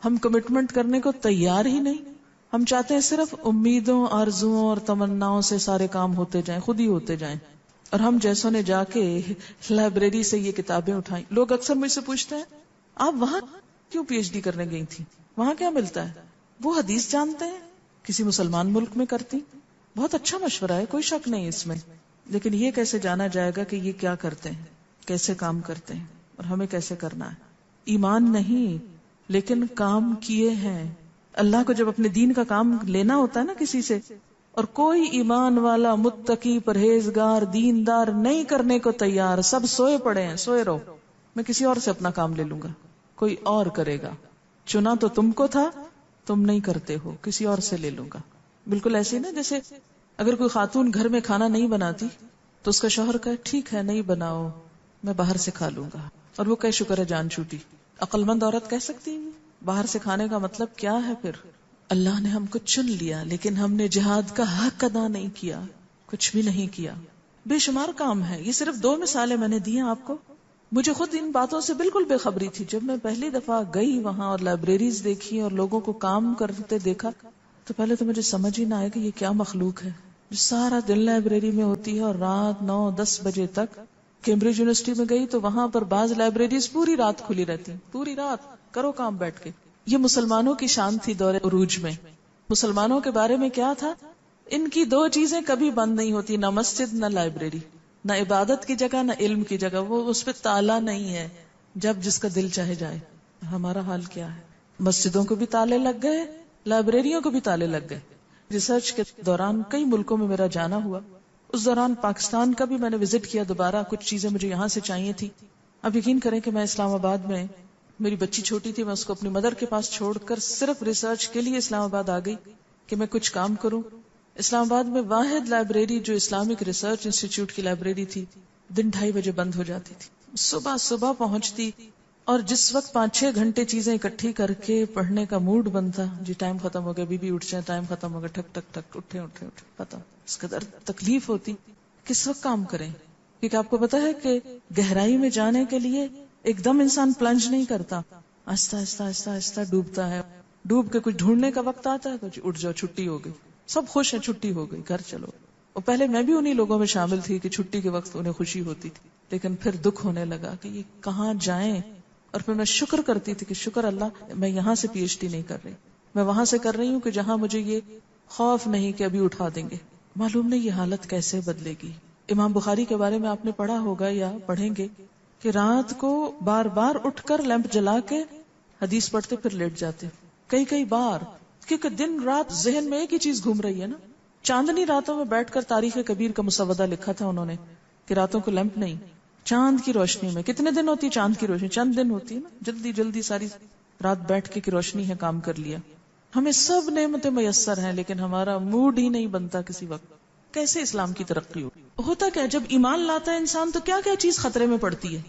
ہم کمٹمنٹ کرنے کو تیار ہی نہیں. ہم چاہتے ہیں صرف امیدوں، آرزوؤں اور تمناؤں سے سارے کام ہوتے جائیں، خود ہی ہوتے جائیں. اور ہم جیسوں نے جا کے لائبریری سے یہ کتابیں اٹھائیں. لوگ اکثر مجھ سے پوچھتے ہیں آپ وہاں کیوں پی ایچ ڈی کرنے گئی تھی، وہاں کیا ملتا ہے؟ وہ حدیث جانتے ہیں، کسی مسلمان ملک میں کرتی. بہت اچھا مشورہ ہے، کوئی شک نہیں اس میں، لیکن یہ کیسے جانا جائے گا کہ یہ کیا کرتے ہیں، کیسے کام کرتے ہیں اور ہمیں کیسے کرنا ہے. ایمان نہیں لیکن کام کیے ہیں. اللہ کو جب اپنے دین کا کام لینا ہوتا ہے نا کسی سے، اور کوئی ایمان والا متقی پرہیزگار دیندار نہیں کرنے کو تیار، سب سوئے پڑے ہیں، سوئے رہو، میں کسی اور سے اپنا کام لے لوں گا، کوئی اور کرے گا، چنا تو تم کو تھا، تم نہیں کرتے ہو، کسی اور سے لے لوں گا. بالکل ایسے ہی نا جیسے اگر کوئی خاتون گھر میں کھانا نہیں بناتی تو اس کا شوہر کہے ٹھیک ہے نہیں بناؤ، میں باہر سے کھا لوں گا، اور وہ کہے شکر ہے جان چھوٹی. عقل مند عورت کہہ سکتی ہے باہر سے کھانے کا مطلب کیا ہے؟ پھر اللہ نے ہم کو چن لیا لیکن ہم نے جہاد کا حق ادا نہیں کیا، کچھ بھی نہیں کیا. بے شمار کام ہے. یہ صرف 2 مثالیں میں نے دی ہیں آپ کو. مجھے خود ان باتوں سے بالکل بے خبری تھی. جب میں پہلی دفعہ گئی وہاں اور لائبریریز دیکھی اور لوگوں کو کام کرتے دیکھا تو پہلے تو مجھے سمجھ ہی نہ آیا کہ یہ کیا مخلوق ہے جو سارا دن لائبریری میں ہوتی ہے اور رات 9-10 بجے تک. کیمبرج یونیورسٹی میں گئی تو وہاں پر بعض لائبریریز پوری رات کھلی رہتی، پوری رات کرو کام بیٹھ کے. یہ مسلمانوں کی شان تھی دور عروج میں. مسلمانوں کے بارے میں کیا تھا؟ ان کی 2 چیزیں کبھی بند نہیں ہوتی، نہ مسجد نہ لائبریری، نہ عبادت کی جگہ نہ علم کی جگہ. وہ اس پہ تالا نہیں ہے، جب جس کا دل چاہے جائے. ہمارا حال کیا ہے؟ مسجدوں کو بھی تالے لگ گئے، لائبریریوں کو بھی تالے لگ گئے. ریسرچ کے دوران کئی ملکوں میں میرا جانا ہوا. اس دوران پاکستان کا بھی میں نے وزٹ کیا دوبارہ. کچھ چیزیں مجھے یہاں سے چاہیے تھی. اب یقین کریں کہ میں اسلام آباد میں، میری بچی چھوٹی تھی، میں اس کو اپنی مدر کے پاس چھوڑ کر صرف ریسرچ کے لیے اسلام آباد آ گئی کہ میں کچھ کام کروں. اسلام آباد میں واحد لائبریری جو اسلامک ریسرچ انسٹیٹیوٹ کی لائبریری تھی 2:30 بجے بند ہو جاتی تھی. صبح پہنچتی اور جس وقت 5-6 گھنٹے چیزیں اکٹھی کر کے پڑھنے کا موڈ بنتا، جی ٹائم ختم ہو گیا، بی اٹھ جائیں، ٹائم ختم ہو گیا، ٹھک ٹک ٹک، اٹھے پتا اس قدر تکلیف ہوتی. کس وقت کام کریں؟ کیونکہ آپ کو پتا ہے کہ گہرائی میں جانے کے لیے ایک دم انسان پلنج نہیں کرتا، آہستہ آہستہ آہستہ آہستہ ڈوبتا ہے. ڈوب کے کچھ ڈھونڈنے کا وقت آتا ہے تو اٹھ جاؤ، چھٹی ہو گئی، سب خوش ہیں، چھٹی ہو گئی، گھر چلو. اور پہلے میں بھی انہی لوگوں میں شامل تھی کہ چھٹی کے وقت انہیں خوشی ہوتی تھی، لیکن پھر دکھ ہونے لگا کہ یہ کہاں جائیں. اور پھر میں شکر کرتی تھی کہ شکر اللہ میں یہاں سے پی ایچ ڈی نہیں کر رہی، میں وہاں سے کر رہی ہوں کہ جہاں مجھے یہ خوف نہیں کہ ابھی اٹھا دیں گے. معلوم نہیں یہ حالت کیسے بدلے گی. امام بخاری کے بارے میں آپ نے پڑھا ہوگا یا پڑھیں گے کہ رات کو بار بار اٹھ کر لیمپ جلا کے حدیث پڑھتے پھر لیٹ جاتے، کئی بار، کیونکہ دن رات ذہن میں ایک ہی چیز گھوم رہی ہے نا. چاندنی راتوں میں بیٹھ کر تاریخ کبیر کا مسودہ لکھا تھا انہوں نے کہ راتوں کو لیمپ نہیں، چاند کی روشنی میں. کتنے دن ہوتی ہے چاند کی روشنی؟ چند دن ہوتی ہے نا. جلدی ساری رات بیٹھ کے کی روشنی ہے کام کر لیا. ہمیں سب نعمتیں میسر ہیں لیکن ہمارا موڈ ہی نہیں بنتا کسی وقت. کیسے اسلام کی ترقی ہوتا کیا؟ جب ایمان لاتا ہے انسان تو کیا کیا چیز خطرے میں پڑتی ہے.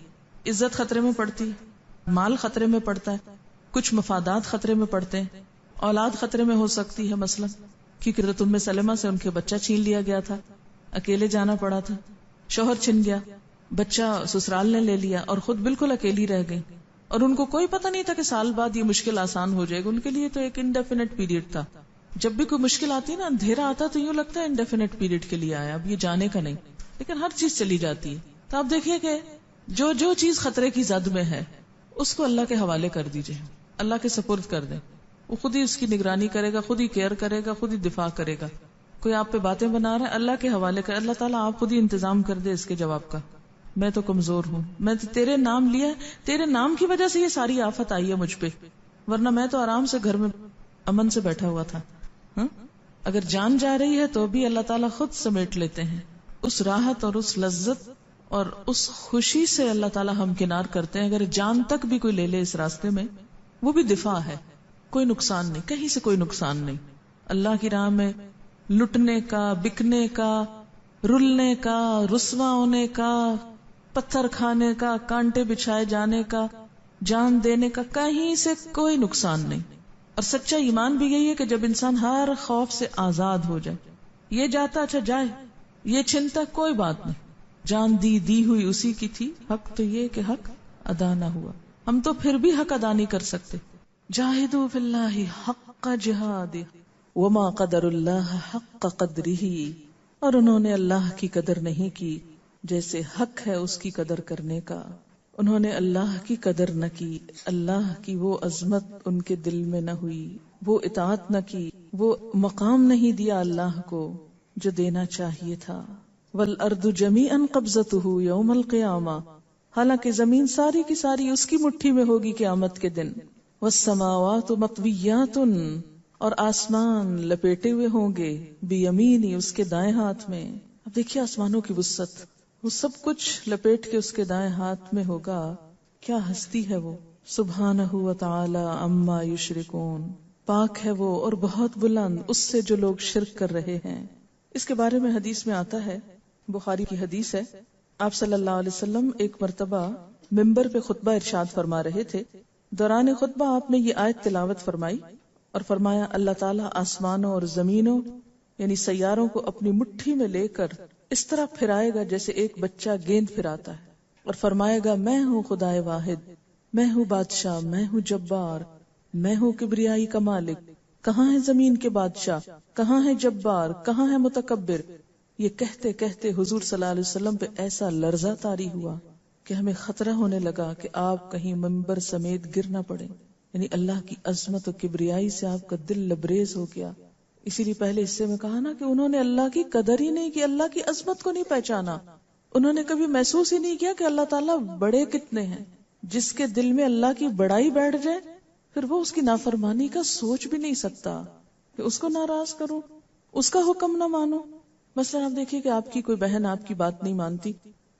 عزت خطرے میں پڑتی ہے، مال خطرے میں پڑتا ہے، کچھ مفادات خطرے میں پڑتے ہیں، اولاد خطرے میں ہو سکتی ہے. مثلا کیونکہ رت ام سلمہ سے ان کے بچہ چھین لیا گیا تھا، اکیلے جانا پڑا تھا، شوہر چھن گیا، بچہ سسرال نے لے لیا اور خود بالکل اکیلی رہ گئی. اور ان کو کوئی پتہ نہیں تھا کہ سال بعد یہ مشکل آسان ہو جائے گا. ان کے لیے تو ایک انڈیفینٹ پیریڈ تھا. جب بھی کوئی مشکل آتی ہے نا، اندھیرا آتا تو یوں لگتا ہے انڈیفینٹ پیریڈ کے لیے آیا، اب یہ جانے کا نہیں، لیکن ہر چیز چلی جاتی ہے. تو آپ دیکھیے کہ جو چیز خطرے کی زد میں ہے اس کو اللہ کے حوالے کر دیجئے، اللہ کے سپرد کر دیں. وہ خود ہی اس کی نگرانی کرے گا، خود ہی کیئر کرے گا، خود ہی دفاع کرے گا. کوئی آپ پہ باتیں بنا رہا ہے، اللہ کے حوالے کر، اللہ تعالیٰ آپ خود ہی انتظام کر دے اس کے جواب کا. میں تو کمزور ہوں، میں تو تیرے نام لیا، تیرے نام کی وجہ سے یہ ساری آفت آئی ہے مجھ پہ، ورنہ میں تو آرام سے گھر میں امن سے بیٹھا ہوا تھا. ہاں؟ اگر جان جا رہی ہے تو بھی اللہ تعالیٰ خود سمیٹ لیتے ہیں. اس راحت اور اس لذت اور اس خوشی سے اللہ تعالیٰ ہمکنار کرتے ہیں. اگر جان تک بھی کوئی لے لے اس راستے میں، وہ بھی دفاع ہے، کوئی نقصان نہیں، کہیں سے کوئی نقصان نہیں. اللہ کی راہ میں لٹنے کا، بکنے کا، رلنے کا، رسوا ہونے کا، پتھر کھانے کا، کانٹے بچھائے جانے کا، جان دینے کا، کہیں سے کوئی نقصان نہیں. اور سچا ایمان بھی یہی ہے کہ جب انسان ہر خوف سے آزاد ہو جائے، یہ جاتا اچھا جائے، یہ چھنتا کوئی بات نہیں، جان دی ہوئی اسی کی تھی، حق تو یہ کہ حق ادا نہ ہوا. ہم تو پھر بھی حق ادا نہیں کر سکتے. جاہدوا فی اللہ حق جہاد وما قدر اللہ حق قدرہ، اور انہوں نے اللہ کی قدر نہیں کی جیسے حق ہے اس کی قدر کرنے کا. انہوں نے اللہ کی قدر نہ کی، اللہ کی وہ عظمت ان کے دل میں نہ ہوئی، وہ اطاعت نہ کی، وہ مقام نہیں دیا اللہ کو جو دینا چاہیے تھا. والارض جمیعا قبضتہ یوم القیامہ، حالانکہ زمین ساری کی ساری اس کی مٹھی میں ہوگی قیامت کے دن. والسماوات مطویات، اور آسمان لپیٹے ہوئے ہوں گے، بیمینی اس کے دائیں ہاتھ میں. اب دیکھیے آسمانوں کی وسعت، وہ سب کچھ لپیٹ کے اس کے دائیں ہاتھ میں ہوگا. کیا ہستی ہے وہ، سبحانہ و تعالی عما یشرکون، پاک ہے وہ اور بہت بلند اس سے جو لوگ شرک کر رہے ہیں. اس کے بارے میں حدیث میں آتا ہے، بخاری کی حدیث ہے، آپ صلی اللہ علیہ وسلم ایک مرتبہ ممبر پہ خطبہ ارشاد فرما رہے تھے. دوران خطبہ آپ نے یہ آیت تلاوت فرمائی اور فرمایا اللہ تعالیٰ آسمانوں اور زمینوں یعنی سیاروں کو اپنی مٹھی میں لے کر اس طرح پھرائے گا جیسے ایک بچہ گیند پھراتا ہے، اور فرمائے گا میں ہوں خدائے واحد، میں ہوں بادشاہ، میں ہوں جبار، میں ہوں کبریائی کا مالک. کہاں ہے زمین کے بادشاہ، کہاں ہے جبار، کہاں ہے متکبر. یہ کہتے کہتے حضور صلی اللہ علیہ وسلم پہ ایسا لرزہ طاری ہوا کہ ہمیں خطرہ ہونے لگا کہ آپ کہیں منبر سمیت گر نہ پڑے. یعنی اللہ کی عظمت و کبریائی سے آپ کا دل لبریز ہو گیا. اسی لیے پہلے حصے میں کہا نا کہ انہوں نے اللہ کی قدر ہی نہیں کی، اللہ کی عظمت کو نہیں پہچانا. انہوں نے کبھی محسوس ہی نہیں کیا کہ اللہ تعالیٰ بڑے کتنے ہیں. جس کے دل میں اللہ کی بڑائی بیٹھ جائے پھر وہ اس کی نافرمانی کا سوچ بھی نہیں سکتا کہ اس کو ناراض کرو، اس کا حکم نہ مانو. مثلا آپ دیکھیے کہ آپ کی کوئی بہن آپ کی بات نہیں مانتی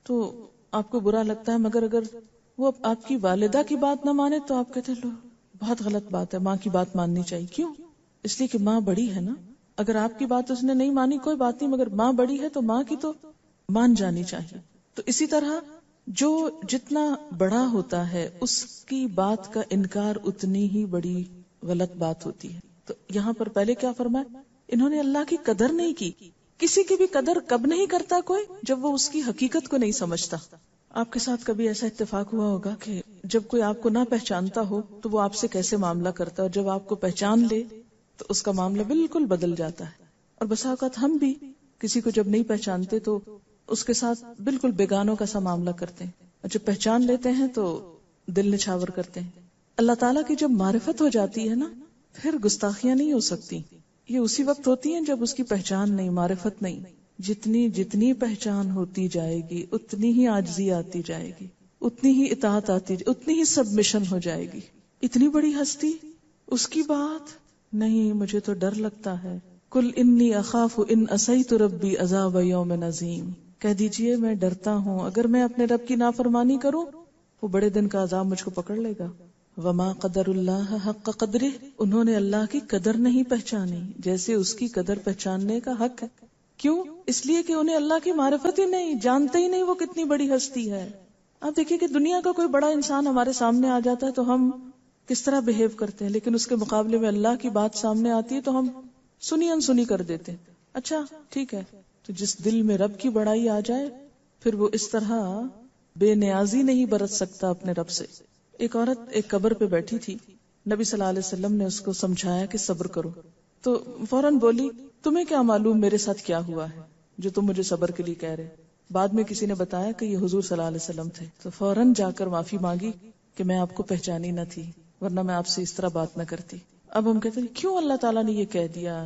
تو آپ کو برا لگتا ہے، مگر اگر وہ آپ کی والدہ کی بات نہ مانے تو آپ کہتے ہیں لو بہت غلط بات ہے، ماں کی بات ماننی چاہیے. کیوں؟ اس لیے کہ ماں بڑی ہے نا. اگر آپ کی بات اس نے نہیں مانی کوئی بات نہیں، مگر ماں بڑی ہے تو ماں کی تو مان جانی چاہیے. تو اسی طرح جو جتنا بڑا ہوتا ہے اس کی بات کا انکار اتنی ہی بڑی غلط بات ہوتی ہے. تو یہاں پر پہلے کیا فرمایا، انہوں نے اللہ کی قدر نہیں کی. کسی کی بھی قدر کب نہیں کرتا کوئی، جب وہ اس کی حقیقت کو نہیں سمجھتا. آپ کے ساتھ کبھی ایسا اتفاق ہوا ہوگا کہ جب کوئی آپ کو نہ پہچانتا ہو تو وہ آپ سے کیسے معاملہ کرتا ہے، اور جب آپ کو پہچان لے تو اس کا معاملہ بالکل بدل جاتا ہے. اور بسا اوقات ہم بھی کسی کو جب نہیں پہچانتے تو اس کے ساتھ بالکل بیگانوں کا سا معاملہ کرتے ہیں، اور جب پہچان لیتے ہیں تو دل نچھاور کرتے ہیں. اللہ تعالیٰ کی جب معرفت ہو جاتی ہے نا پھر گستاخیاں نہیں ہو سکتی. یہ اسی وقت ہوتی ہیں جب اس کی پہچان نہیں، معرفت نہیں. جتنی پہچان ہوتی جائے گی اتنی ہی عاجزی آتی جائے گی، اتنی ہی اطاعت آتی، اتنی ہی سبمیشن ہو جائے گی. اتنی بڑی ہستی، اس کی بات نہیں، مجھے تو ڈر لگتا ہے. قل انی اخاف ان عصیت ربی عذاب یوم عظیم، کہہ دیجئے میں ڈرتا ہوں اگر میں اپنے رب کی نافرمانی کروں وہ بڑے دن کا عذاب مجھ کو پکڑ لے گا. وما قدر اللہ حق قدرہ، انہوں نے اللہ کی قدر نہیں پہچانی جیسے اس کی قدر پہچاننے کا حق ہے. کیوں؟ اس لیے کہ انہیں اللہ کی معرفت ہی نہیں، جانتے ہی نہیں وہ کتنی بڑی ہستی ہے. آپ دیکھیے کہ دنیا کا کوئی بڑا انسان ہمارے سامنے آ جاتا ہے تو ہم کس طرح بہیو کرتے ہیں، لیکن اس کے مقابلے میں اللہ کی بات سامنے آتی ہے تو ہم سنی انسنی کر دیتے ہیں. اچھا ٹھیک ہے، تو جس دل میں رب کی بڑائی آ جائے پھر وہ اس طرح بے نیازی نہیں برت سکتا اپنے رب سے. ایک عورت ایک قبر پہ بیٹھی تھی، نبی صلی اللہ علیہ وسلم نے اس کو سمجھایا کہ صبر کرو، تو فوراً بولی تمہیں کیا معلوم میرے ساتھ کیا ہوا ہے جو تم مجھے صبر کے لیے کہہ رہے. بعد میں کسی نے بتایا کہ یہ حضور صلی اللہ علیہ وسلم تھے، تو فوراً جا کر معافی مانگی کہ میں آپ کو پہچانی نہ تھی، ورنہ میں آپ سے اس طرح بات نہ کرتی. اب ہم کہتے ہیں کیوں اللہ تعالیٰ نے یہ کہہ دیا،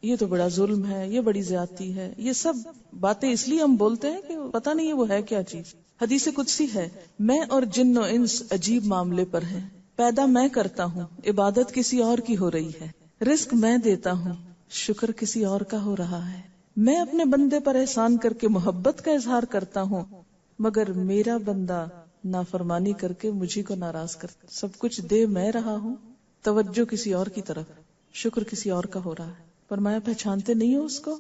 یہ تو بڑا ظلم ہے، یہ بڑی زیادتی ہے. یہ سب باتیں اس لیے ہم بولتے ہیں کہ پتہ نہیں ہے وہ ہے کیا چیز. حدیث قدسی ہے، میں اور جن و انس عجیب معاملے پر ہیں. پیدا میں کرتا ہوں، عبادت کسی اور کی ہو رہی ہے. رزق میں دیتا ہوں، شکر کسی اور کا ہو رہا ہے. میں اپنے بندے پر احسان کر کے محبت کا اظہار کرتا ہوں، مگر میرا بندہ نافرمانی کر کے مجھے کو ناراض کرتا. سب کچھ دے میں رہا ہوں، توجہ کسی اور کی طرف، شکر کسی اور کا ہو رہا ہے. فرمایا پہچانتے نہیں ہو اس کو؟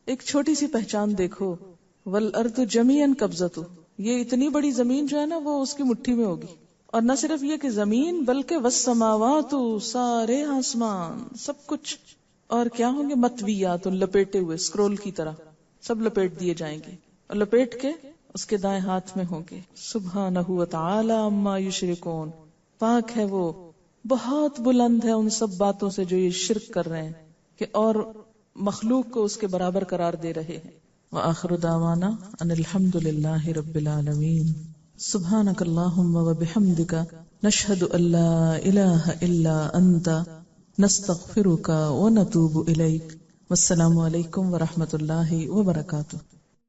ایک چھوٹی سی پہچان دیکھو، والارض جمیعا قبضتہ، یہ اتنی بڑی زمین جو ہے نا وہ اس کی مٹھی میں ہوگی. اور نہ صرف یہ کہ زمین بلکہ والسماوات، سارے آسمان، سب کچھ. اور کیا ہوں گے؟ مطویات، لپیٹے ہوئے اسکرول کی طرح سب لپیٹ دیے جائیں گے، اور لپیٹ کے اس کے دائیں ہاتھ میں ہوں گے. سبحانہ وتعالی عما یشرکون، پاک ہے وہ، بہت بلند ہے ان سب باتوں سے جو یہ شرک کر رہے ہیں کہ اور مخلوق کو اس کے برابر قرار دے رہے ہیں. وآخر دعوانا ان الحمد للہ رب العالمین. سبحانک اللہم وبحمدک، نشہد ان لا الہ الا انت، نستغفرک ونتوب الیک. والسلام علیکم ورحمۃ اللہ وبرکاتہ.